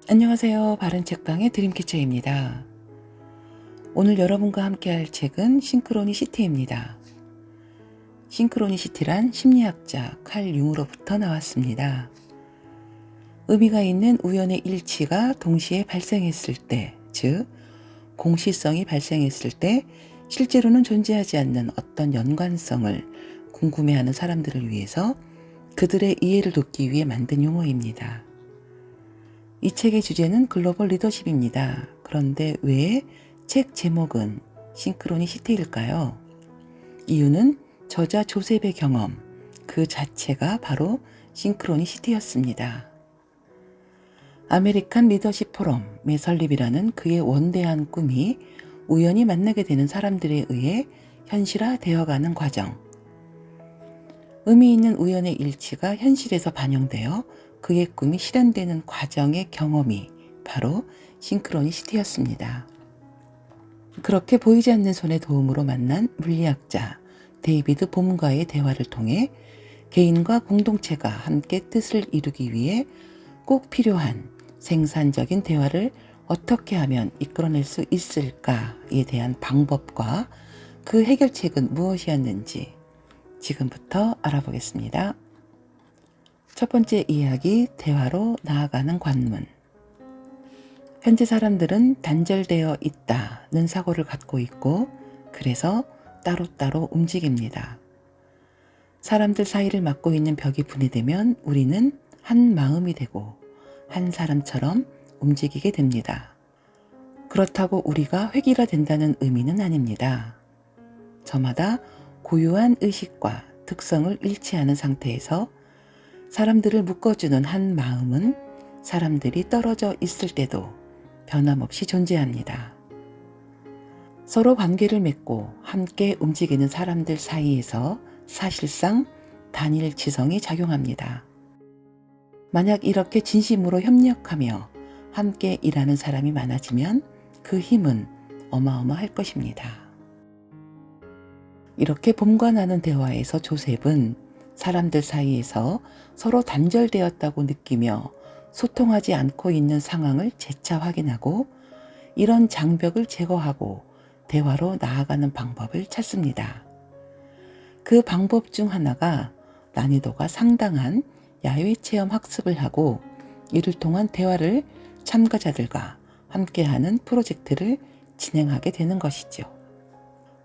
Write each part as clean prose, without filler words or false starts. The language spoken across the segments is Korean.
안녕하세요. 바른책방의 드림캐쳐입니다. 오늘 여러분과 함께 할 책은 싱크로니시티입니다. 싱크로니시티란 심리학자 칼 융으로부터 나왔습니다. 의미가 있는 우연의 일치가 동시에 발생했을 때, 즉 공시성이 발생했을 때 실제로는 존재하지 않는 어떤 연관성을 궁금해하는 사람들을 위해서 그들의 이해를 돕기 위해 만든 용어입니다. 이 책의 주제는 글로벌 리더십입니다. 그런데 왜 책 제목은 싱크로니시티일까요? 이유는 저자 조셉의 경험, 그 자체가 바로 싱크로니시티였습니다. 아메리칸 리더십 포럼의 설립이라는 그의 원대한 꿈이 우연히 만나게 되는 사람들에 의해 현실화되어가는 과정. 의미 있는 우연의 일치가 현실에서 반영되어 그의 꿈이 실현되는 과정의 경험이 바로 싱크로니시티였습니다. 그렇게 보이지 않는 손의 도움으로 만난 물리학자 데이비드 봄과의 대화를 통해 개인과 공동체가 함께 뜻을 이루기 위해 꼭 필요한 생산적인 대화를 어떻게 하면 이끌어낼 수 있을까에 대한 방법과 그 해결책은 무엇이었는지 지금부터 알아보겠습니다. 첫 번째 이야기, 대화로 나아가는 관문. 현재 사람들은 단절되어 있다는 사고를 갖고 있고 그래서 따로따로 움직입니다. 사람들 사이를 막고 있는 벽이 분해되면 우리는 한 마음이 되고 한 사람처럼 움직이게 됩니다. 그렇다고 우리가 획일화된다는 의미는 아닙니다. 저마다 고유한 의식과 특성을 일치하는 상태에서 사람들을 묶어주는 한 마음은 사람들이 떨어져 있을 때도 변함없이 존재합니다. 서로 관계를 맺고 함께 움직이는 사람들 사이에서 사실상 단일 지성이 작용합니다. 만약 이렇게 진심으로 협력하며 함께 일하는 사람이 많아지면 그 힘은 어마어마할 것입니다. 이렇게 봄과 나는 대화에서 조셉은 사람들 사이에서 서로 단절되었다고 느끼며 소통하지 않고 있는 상황을 재차 확인하고 이런 장벽을 제거하고 대화로 나아가는 방법을 찾습니다. 그 방법 중 하나가 난이도가 상당한 야외 체험 학습을 하고 이를 통한 대화를 참가자들과 함께하는 프로젝트를 진행하게 되는 것이죠.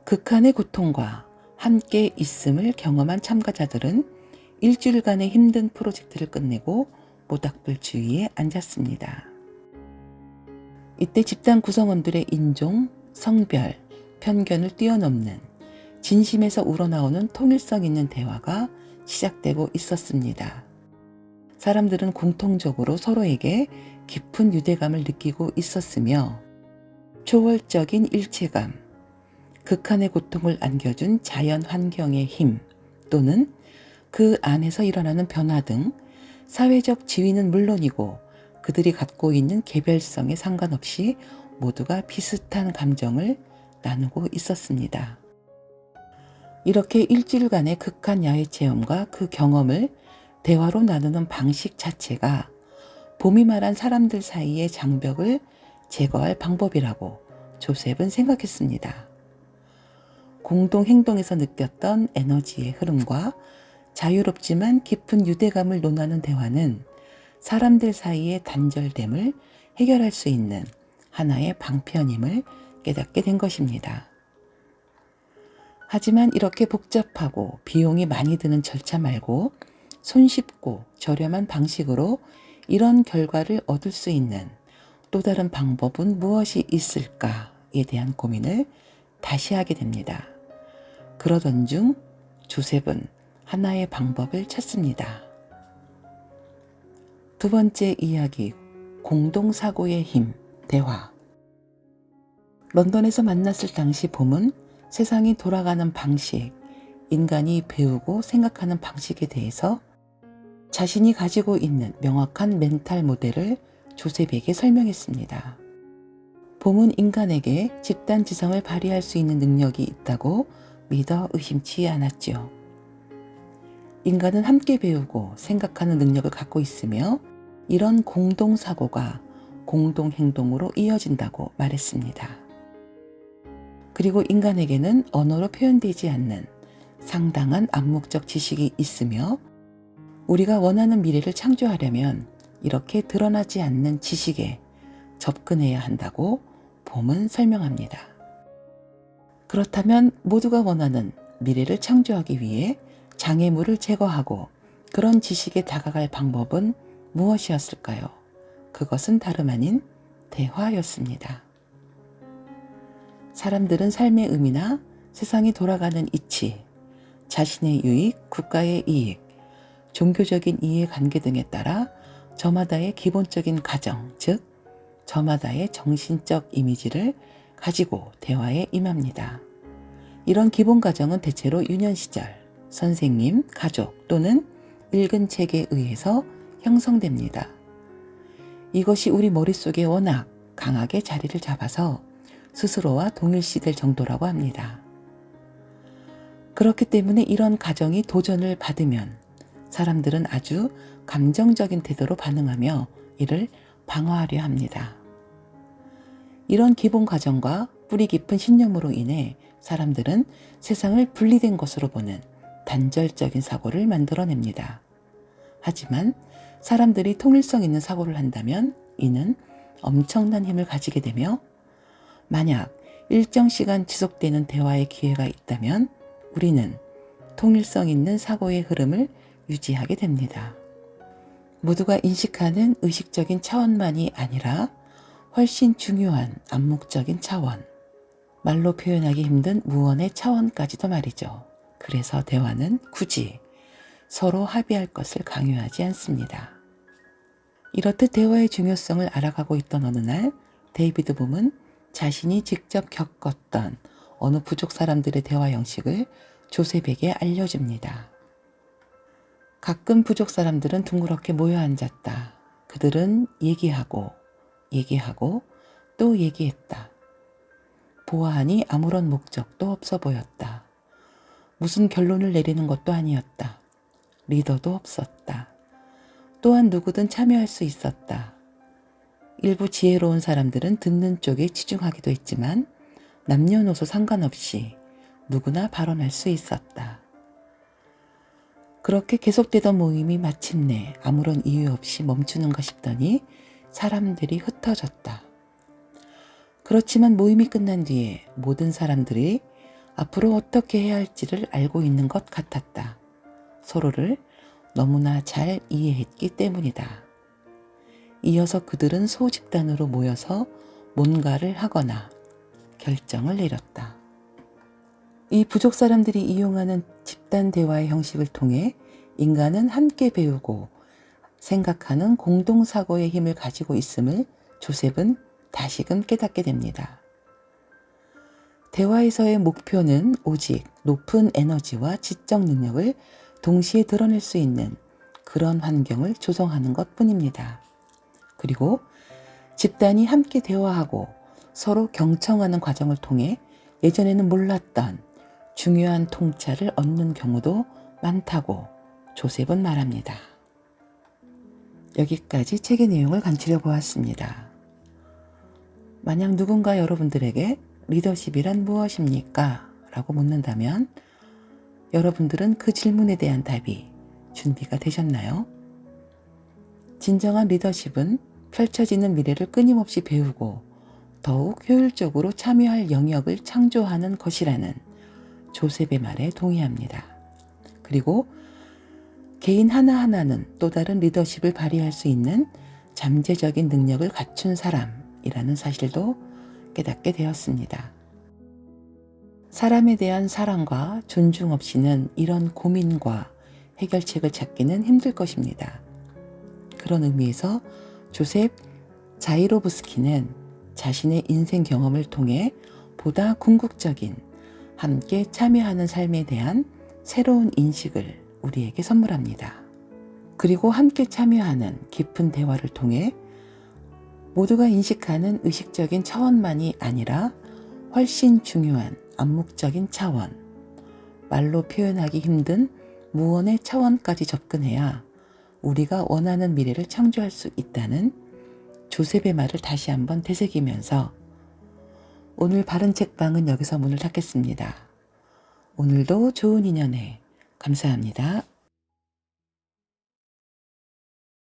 극한의 고통과 함께 있음을 경험한 참가자들은 일주일간의 힘든 프로젝트를 끝내고 모닥불 주위에 앉았습니다. 이때 집단 구성원들의 인종, 성별, 편견을 뛰어넘는 진심에서 우러나오는 통일성 있는 대화가 시작되고 있었습니다. 사람들은 공통적으로 서로에게 깊은 유대감을 느끼고 있었으며 초월적인 일체감, 극한의 고통을 안겨준 자연 환경의 힘 또는 그 안에서 일어나는 변화 등 사회적 지위는 물론이고 그들이 갖고 있는 개별성에 상관없이 모두가 비슷한 감정을 나누고 있었습니다. 이렇게 일주일간의 극한 야외 체험과 그 경험을 대화로 나누는 방식 자체가 봄이 말한 사람들 사이의 장벽을 제거할 방법이라고 조셉은 생각했습니다. 공동 행동에서 느꼈던 에너지의 흐름과 자유롭지만 깊은 유대감을 논하는 대화는 사람들 사이의 단절됨을 해결할 수 있는 하나의 방편임을 깨닫게 된 것입니다. 하지만 이렇게 복잡하고 비용이 많이 드는 절차 말고 손쉽고 저렴한 방식으로 이런 결과를 얻을 수 있는 또 다른 방법은 무엇이 있을까에 대한 고민을 다시 하게 됩니다. 그러던 중 조셉은 하나의 방법을 찾습니다. 두 번째 이야기, 공동사고의 힘, 대화. 런던에서 만났을 당시 봄은 세상이 돌아가는 방식, 인간이 배우고 생각하는 방식에 대해서 자신이 가지고 있는 명확한 멘탈 모델을 조셉에게 설명했습니다. 봄은 인간에게 집단 지성을 발휘할 수 있는 능력이 있다고 믿어 의심치 않았죠. 인간은 함께 배우고 생각하는 능력을 갖고 있으며 이런 공동사고가 공동 행동으로 이어진다고 말했습니다. 그리고 인간에게는 언어로 표현되지 않는 상당한 암묵적 지식이 있으며 우리가 원하는 미래를 창조하려면 이렇게 드러나지 않는 지식에 접근해야 한다고 봄은 설명합니다. 그렇다면 모두가 원하는 미래를 창조하기 위해 장애물을 제거하고 그런 지식에 다가갈 방법은 무엇이었을까요? 그것은 다름 아닌 대화였습니다. 사람들은 삶의 의미나 세상이 돌아가는 이치, 자신의 유익, 국가의 이익, 종교적인 이해관계 등에 따라 저마다의 기본적인 가정, 즉 저마다의 정신적 이미지를 가지고 대화에 임합니다. 이런 기본 가정은 대체로 유년 시절, 선생님, 가족 또는 읽은 책에 의해서 형성됩니다. 이것이 우리 머릿속에 워낙 강하게 자리를 잡아서 스스로와 동일시될 정도라고 합니다. 그렇기 때문에 이런 가정이 도전을 받으면 사람들은 아주 감정적인 태도로 반응하며 이를 방어하려 합니다. 이런 기본 가정과 뿌리 깊은 신념으로 인해 사람들은 세상을 분리된 것으로 보는 단절적인 사고를 만들어냅니다. 하지만 사람들이 통일성 있는 사고를 한다면 이는 엄청난 힘을 가지게 되며 만약 일정 시간 지속되는 대화의 기회가 있다면 우리는 통일성 있는 사고의 흐름을 유지하게 됩니다. 모두가 인식하는 의식적인 차원만이 아니라 훨씬 중요한 암묵적인 차원, 말로 표현하기 힘든 무언의 차원까지도 말이죠. 그래서 대화는 굳이 서로 합의할 것을 강요하지 않습니다. 이렇듯 대화의 중요성을 알아가고 있던 어느 날 데이비드 봄은 자신이 직접 겪었던 어느 부족 사람들의 대화 형식을 조셉에게 알려줍니다. 가끔 부족 사람들은 둥그렇게 모여 앉았다. 그들은 얘기하고 또 얘기했다. 보아하니 아무런 목적도 없어 보였다. 무슨 결론을 내리는 것도 아니었다. 리더도 없었다. 또한 누구든 참여할 수 있었다. 일부 지혜로운 사람들은 듣는 쪽에 치중하기도 했지만 남녀노소 상관없이 누구나 발언할 수 있었다. 그렇게 계속되던 모임이 마침내 아무런 이유 없이 멈추는가 싶더니 사람들이 흩어졌다. 그렇지만 모임이 끝난 뒤에 모든 사람들이 앞으로 어떻게 해야 할지를 알고 있는 것 같았다. 서로를 너무나 잘 이해했기 때문이다. 이어서 그들은 소집단으로 모여서 뭔가를 하거나 결정을 내렸다. 이 부족 사람들이 이용하는 집단 대화의 형식을 통해 인간은 함께 배우고 생각하는 공동사고의 힘을 가지고 있음을 조셉은 다시금 깨닫게 됩니다. 대화에서의 목표는 오직 높은 에너지와 지적 능력을 동시에 드러낼 수 있는 그런 환경을 조성하는 것 뿐입니다. 그리고 집단이 함께 대화하고 서로 경청하는 과정을 통해 예전에는 몰랐던 중요한 통찰을 얻는 경우도 많다고 조셉은 말합니다. 여기까지 책의 내용을 간추려 보았습니다. 만약 누군가 여러분들에게 리더십이란 무엇입니까? 라고 묻는다면 여러분들은 그 질문에 대한 답이 준비가 되셨나요? 진정한 리더십은 펼쳐지는 미래를 끊임없이 배우고 더욱 효율적으로 참여할 영역을 창조하는 것이라는 조셉의 말에 동의합니다. 그리고 개인 하나하나는 또 다른 리더십을 발휘할 수 있는 잠재적인 능력을 갖춘 사람이라는 사실도 깨닫게 되었습니다. 사람에 대한 사랑과 존중 없이는 이런 고민과 해결책을 찾기는 힘들 것입니다. 그런 의미에서 조셉 자이로브스키는 자신의 인생 경험을 통해 보다 궁극적인 함께 참여하는 삶에 대한 새로운 인식을 우리에게 선물합니다. 그리고 함께 참여하는 깊은 대화를 통해 모두가 인식하는 의식적인 차원만이 아니라 훨씬 중요한 암묵적인 차원, 말로 표현하기 힘든 무언의 차원까지 접근해야 우리가 원하는 미래를 창조할 수 있다는 조셉의 말을 다시 한번 되새기면서 오늘 바른 책방은 여기서 문을 닫겠습니다. 오늘도 좋은 인연에 감사합니다.